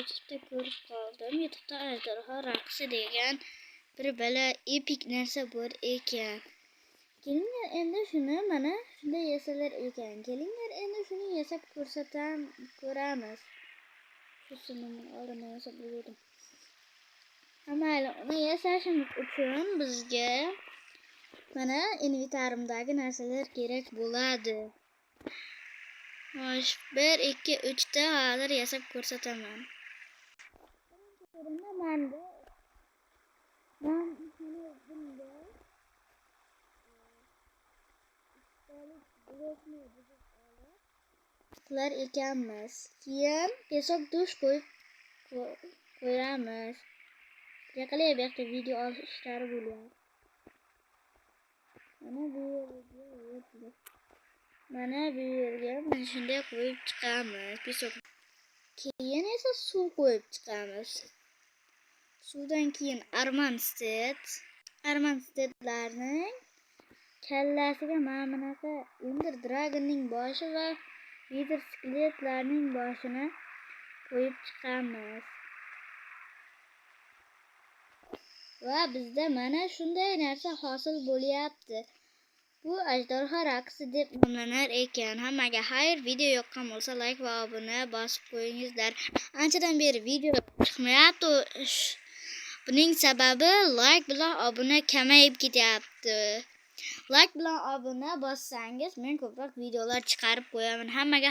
YouTube'da ko'rib qoldim. YouTube'da Ajdarho raqsi degan bir bala epik narsa bor ekan. Kelinglar endi shuni mana shunday yasalar ekan. Kelinglar endi shuni yasab ko'ramiz. Shusini oldindan yasab qo'ydim. Mayli, uni yasashimiz uchun bizga mana inventarimdagi narsalar kerak bo'ladi. Xo'sh, 1 2 3 ta hozir yasab ko'rsataman. Qilar ekanmiz. Keyin pesok dush qo'yamiz. Yaqalay bu yoqda video olish ishlari bo'lyapti. Mana bu yerga mana shunday qo'yib chiqamiz. Pesok. Keyin esa suv qo'yib chiqamiz. Suvdan keyin Armanstedlarning kallasiga mana bunaqa Ender Dragonning boshi va Wither skeletlarning boshini qo'yib chiqamiz. Va bizda mana shunday narsa hosil bo'lyapti. Bu Ajdarho raqsi deb nomlanar ekan. Hammaga xayr, video yoqqan bo'lsa like va obuna bosib qo'yingizlar. Anchadan beri video chiqmayapti. Buning sababi like bilan obuna kamayib ketyapti. Like bilan obuna bossangiz men ko'proq videolar chiqarib qo'yaman. Hammaga